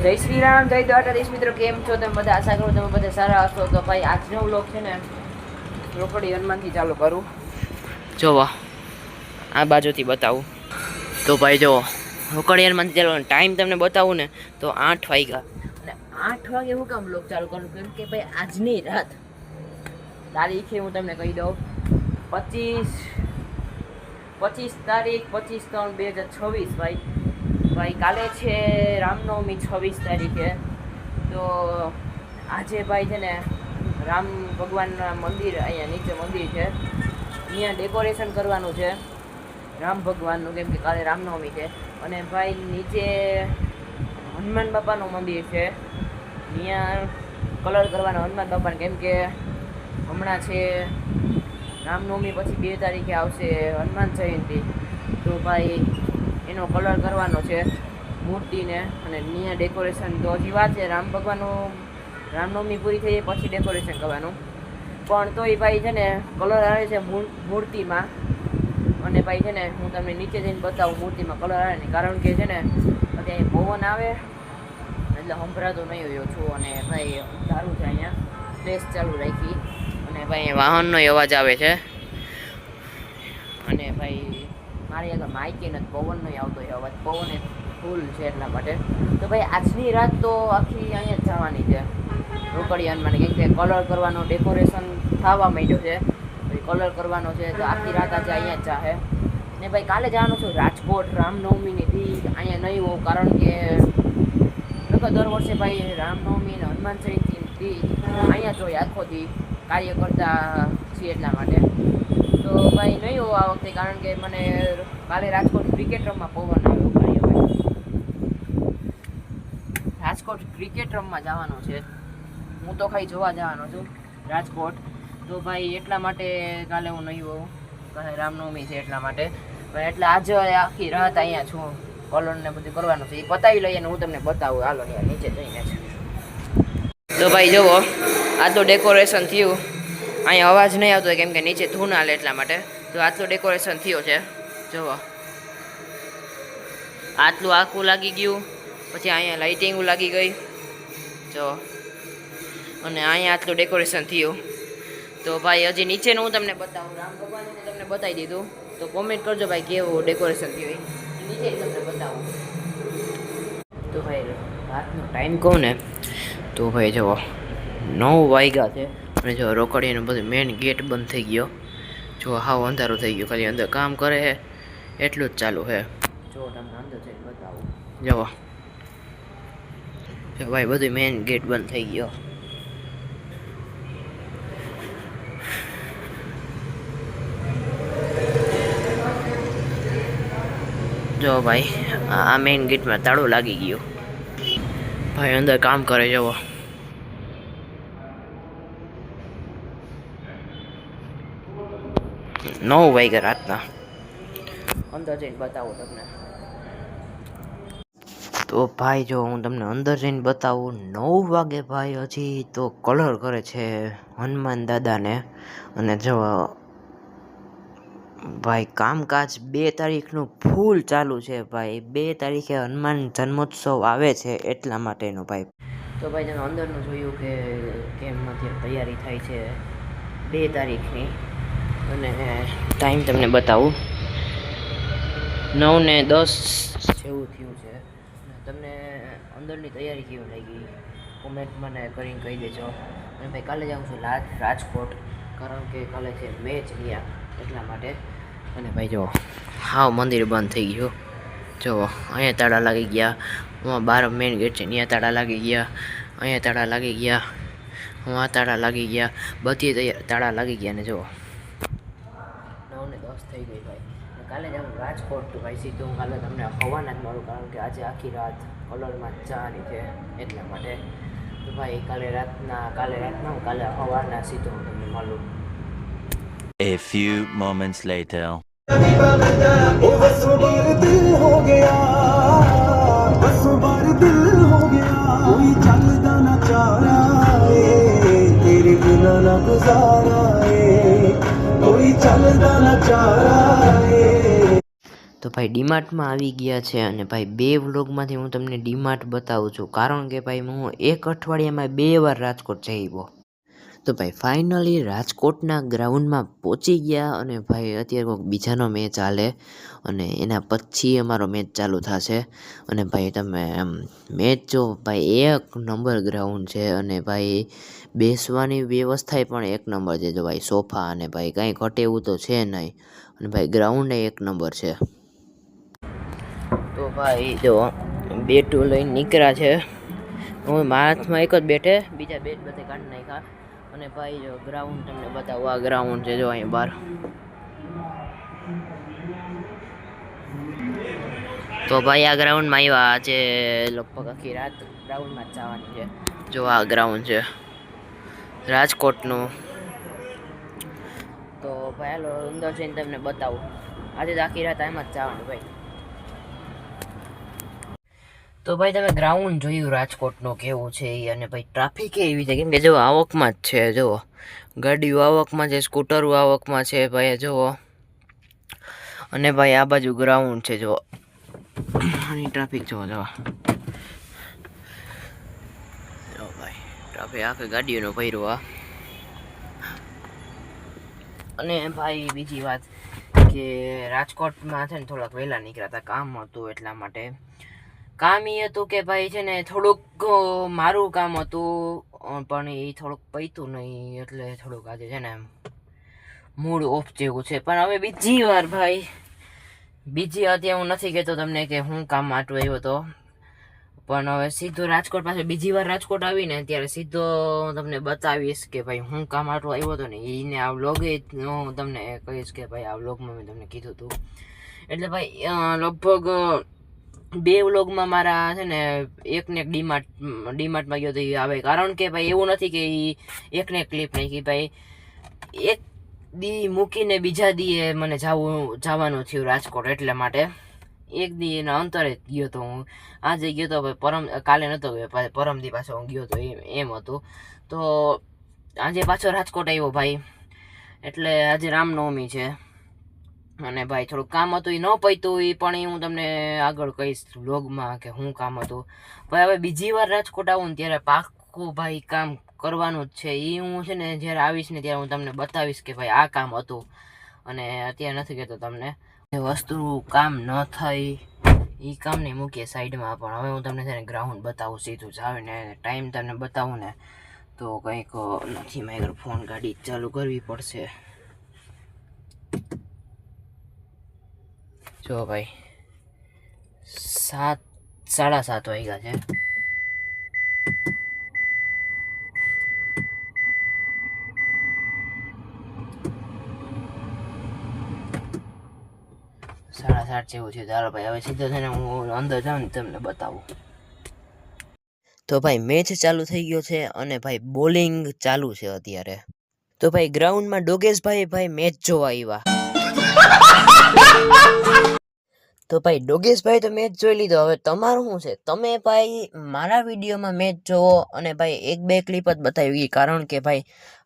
જય શ્રી રામ, જય દ્વારકાધીશ મિત્રો. કેમ છો તમે બધા? આશા કરું તમે બધા સારા હશો. તો ભાઈ આજનો વ્લોગ છે ને રોકડી હનુમાનથી ચાલુ કરું. જોવો આ બાજુથી બતાવું તો ભાઈ જો રોકડી હનુમાનથી ચાલુ ટાઈમ તમને બતાવું ને તો 8 વાગ્યા. અને 8 વાગે હું કામ વ્લોગ ચાલુ કરું? કેમ કે ભાઈ આજની રાત તારીખે હું તમને કહી દઉં 25 તારીખ 25/3/2026 ભાઈ કાલે છે રામનવમી 26 તારીખે. તો આજે ભાઈ છે ને રામ ભગવાનના મંદિર અહીંયા નીચે મંદિર છે, અહીંયા ડેકોરેશન કરવાનું છે રામ ભગવાનનું, કેમ કે કાલે રામનવમી છે. અને ભાઈ નીચે હનુમાન બાપાનું મંદિર છે, અહીંયા કલર કરવાનો હનુમાન બાપાને, કેમ કે હમણાં છે રામનવમી પછી 2 તારીખે આવશે હનુમાન જયંતિ. તો ભાઈ એનો કલર કરવાનો છે મૂર્તિને, અને અહીંયા ડેકોરેશન તો હજી વાત છે. રામ ભગવાનનું રામનવમી પૂરી થઈ જાય પછી ડેકોરેશન કરવાનું, પણ તોય ભાઈ છે ને કલર આવે છે મૂર્તિમાં. અને ભાઈ છે ને હું તમને નીચે જઈને બતાવું મૂર્તિમાં કલર આવે ને, કારણ કે છે ને અત્યારે પવન આવે એટલે સંભળાતો નહીં હોય છું. અને ભાઈ સારું છે, અહીંયા પ્લેસ ચાલુ રાખી. અને ભાઈ વાહનનો અવાજ આવે છે. અને ભાઈ મારી આગળ માઇકે નથી, પવનનો આવતો હોય અવાજ, પવન એ ફૂલ છે એટલા માટે. તો ભાઈ આજની રાત તો આખી અહીંયા જ જવાની છે રોકડી હનુમાન, કેમ કે કલર કરવાનો ડેકોરેશન થવા માંડ્યો છે, કલર કરવાનો છે. તો આખી રાત આજે અહીંયા જ જાહે. ને ભાઈ કાલે જવાનું છું રાજકોટ રામનવમીની દી. અહીંયા નહીં હોઉં કારણ કે દર વર્ષે ભાઈ રામનવમી અને હનુમાન જયંતિની દી અહીંયા જોઈએ આખો દી કાર્ય કરતા છીએ એટલા માટે. તો ભાઈ નહીં હોવું આ વખતે, કારણ કે મને કાલે રાજકોટ ક્રિકેટ રમવા પવન આવ્યો ભાઈ. રાજકોટ ક્રિકેટ રમવા જવાનું છે, હું તો ખાલી જોવા જવાનો છું રાજકોટ. તો ભાઈ એટલા માટે કાલે હું નહીં હોઉં, કાલે રામનવમી છે એટલા માટે. એટલે આજે આખી રાત અહીંયા છું, કલર ને બધું કરવાનું છે, એ પતાવી લઈએ ને હું તમને બતાવું. હાલો ને નીચે જઈને છે. તો ભાઈ જુઓ આ તો ડેકોરેશન થયું, અહીંયા અવાજ નહીં આવતો કેમ કે નીચે ધૂન હાલે એટલા માટે. તો આટલું ડેકોરેશન થયું છે જુઓ, આટલું આખું લાગી ગયું. પછી અહીંયા લાઇટિંગ લાગી ગઈ જો, અને અહીંયા આટલું ડેકોરેશન થયું. તો ભાઈ હજી નીચેનું હું તમને બતાવું, રામ ભગવાનને તમને બતાવી દીધું. તો કોમેન્ટ કરજો ભાઈ કેવું ડેકોરેશન થયું, નીચે તમને બતાવું. તો ભાઈ રાતનો ટાઈમ કહું ને તો ભાઈ જુઓ 9 વાગ્યા છે. અને જો રોકડીનો બધું મેઇન ગેટ બંધ થઈ ગયો, જો હાવ અંધારું થઈ ગયું, ખાલી અંદર કામ કરે છે એટલું જ ચાલુ છે. જો તમને અંદર જઈને બતાવું, જુઓ જો ભાઈ બધું મેઇન ગેટ બંધ થઈ ગયો. જો ભાઈ આ મેઇન ગેટમાં તાળું લાગી ગયું, ભાઈ અંદર કામ કરે. જુઓ 9 વાગ્યા રાતના, અંદર જઈને બતાવું તમને. તો ભાઈ જો હું તમને અંદર જઈને બતાવું, 9 વાગે ભાઈ હજી તો કલર કરે છે હનુમાન દાદાને. અને જો ભાઈ કામકાજ 2 તારીખનું ફૂલ ચાલુ છે ભાઈ. 2 તારીખે હનુમાન જન્મોત્સવ આવે છે એટલા માટેનું ભાઈ. તો ભાઈ તમે અંદરનું જોયું કે કેમ અત્યારે તૈયારી થાય છે 2 તારીખની. અને ટાઈમ તમને બતાવું 9:10 જેવું થયું છે. તમને અંદરની તૈયારી કેવી લાગી કોમેન્ટ મને કરીને કહી દેજો. અને ભાઈ કાલે જાઉં છું રાજકોટ, કારણ કે કાલે છે મેચ ત્યાં એટલા માટે. અને ભાઈ જુઓ હાવ મંદિર બંધ થઈ ગયું, જુઓ અહીંયા તાળા લાગી ગયા, હું બહાર મેઇન ગેટ છે ત્યાં તાળા લાગી ગયા, અહીંયા તાળા લાગી ગયા, હું આ તાળા લાગી ગયા, બધી તાળા લાગી ગયા. ને જુઓ 9:10 થઈ ગઈ ભાઈ. કાલે જાઉં રાજકોટ. તો ભાઈ સીધું હું કાલે તમને હવાના જ મળું, કારણ કે આજે આખી રાત કલરમાં જવાની છે એટલા માટે. તો ભાઈ કાલે રાતના હું કાલે હવાના સીધું હું તમને મળું. A few moments later. તો ભાઈ ડીમાર્ટમાં આવી ગયા છે અને ભાઈ 2 વ્લોગમાંથી હું તમને ડીમાર્ટ બતાવું છું, કારણ કે ભાઈ હું એક અઠવાડિયામાં 2 વાર રાજકોટ જઈ આવ્યો. તો ભાઈ ફાઇનલી રાજકોટના ગ્રાઉન્ડમાં પહોંચી ગયા અને ભાઈ અત્યારે કોઈક બીજાનો મેચ હાલે અને એના પછી અમારો મેચ ચાલુ થશે. અને ભાઈ તમે મેચ જો ભાઈ એક નંબર ગ્રાઉન્ડ છે અને ભાઈ બેસવાની વ્યવસ્થાએ પણ એક નંબર છે. જો ભાઈ સોફા અને ભાઈ કાંઈ ઘટે એવું તો છે નહીં અને ભાઈ ગ્રાઉન્ડ એક નંબર છે. તો ભાઈ જો બેટું લઈને નીકળ્યા છે. હું મારા હાથમાં એક જ બેટ છે, બીજા બેટ બધે કાઢી નાખ્યા. અને ભાઈ જો ગ્રાઉન્ડ તમને બતાવું, આ ગ્રાઉન્ડ છે જો અહીં બહાર. તો ભાઈ આ ગ્રાઉન્ડમાં આવ્યા આજે લગભગ આખી રાત ગ્રાઉન્ડમાં જ જવાની છે. જો આ ગ્રાઉન્ડ છે રાજકોટનું. તો ભાઈ હાલો અંદર જઈને તમને બતાવું. આજે તો આખી રાત એમાં જ જવાનું ભાઈ. તો ભાઈ તમે ગ્રાઉન્ડ જોયું રાજકોટનું કેવું છે એ, અને ભાઈ ટ્રાફિક એવી છે કેમ કે જો આવકમાં જ છે. જુઓ ગાડીઓ આવકમાં છે, સ્કૂટરો આવકમાં છે ભાઈ જુઓ. અને ભાઈ આ બાજુ ગ્રાઉન્ડ છે જુઓ, અને ટ્રાફિક જુઓ જુઓ ભાઈ ટ્રાફિક આખી ગાડીઓનો ભર્યો આ. અને ભાઈ બીજી વાત કે રાજકોટમાં છે ને થોડાક વહેલા નીકળ્યા હતા, કામ હતું એટલા માટે. કામ એ હતું કે ભાઈ છે ને થોડુંક મારું કામ હતું પણ એ થોડુંક પૈતું નહીં, એટલે થોડુંક આજે છે ને મૂડ ઓફ જેવું છે. પણ હવે બીજી વાર અત્યારે હું નથી કહેતો તમને કે હું કામ માટે આવ્યો હતો, પણ હવે સીધો રાજકોટ પાસે બીજી વાર રાજકોટ આવીને ત્યારે સીધો તમને બતાવીશ કે ભાઈ હું કામ માટે આવ્યો હતો ને એને આ વ્લોગ હું તમને કહીશ કે ભાઈ આ વ્લોગમાં મેં તમને કીધું હતું. એટલે ભાઈ લગભગ 2 વ્લોગમાં મારા છે ને એકને એક ડીમાર્ટમાં ગયો તો એ આવે, કારણ કે ભાઈ એવું નથી કે એકને એક ક્લિપ નાખી ભાઈ. એક દી મૂકીને બીજા દીએ મને જવાનું થયું રાજકોટ, એટલા માટે એક દી એના અંતરે ગયો તો હું. આજે ગયો તો ભાઈ કાલે નહોતો ગયો, પરમ દી પાછો હું ગયો તો એમ હતું. તો આજે પાછો રાજકોટ આવ્યો ભાઈ, એટલે આજે રામનવમી છે અને ભાઈ થોડુંક કામ હતું એ ન પૈતું એ પણ એ હું તમને આગળ કહીશ વ્લોગમાં કે શું કામ હતું. ભાઈ હવે બીજી વાર રાજકોટ આવું ને ત્યારે પાક્કું ભાઈ કામ કરવાનું જ છે. એ હું છે ને જ્યારે આવીશ ને ત્યારે હું તમને બતાવીશ કે ભાઈ આ કામ હતું, અને અત્યારે નથી કહેતો તમને એ વસ્તુ કામ ન થઈ એ કામને મૂકીએ સાઈડમાં. પણ હવે હું તમને છે ને ગ્રાઉન્ડ બતાવું સીધું જ આવીને ટાઈમ તમને બતાવું ને તો કંઈક નથી. મારે ફોન ગાડી ચાલુ કરવી પડશે. જો ભાઈ 7:30 વાગ્યા છે. સાડા 7 જેવું છે. ચાલો ભાઈ હવે સીધો છે ને હું અંદર જાઉં ને તમને બતાવું. તો ભાઈ મેચ ચાલુ થઈ ગયો છે અને ભાઈ બોલિંગ ચાલુ છે અત્યારે. તો ભાઈ ગ્રાઉન્ડમાં ડોગેશભાઈ મેચ જોવા આવ્યા. તો ભાઈ ડોગેશભાઈ તો મેચ જોઈ લીધો. હવે તમારું શું છે, તમે ભાઈ મારા વિડીયોમાં મેચ જોવો અને ભાઈ 1-2 ક્લિપ જ બતાવી, કારણ કે ભાઈ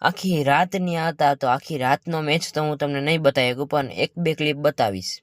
આખી રાતની હતા તો આખી રાતનો મેચ તો હું તમને નહીં બતાવી શકું, પણ 1-2 ક્લિપ બતાવીશ.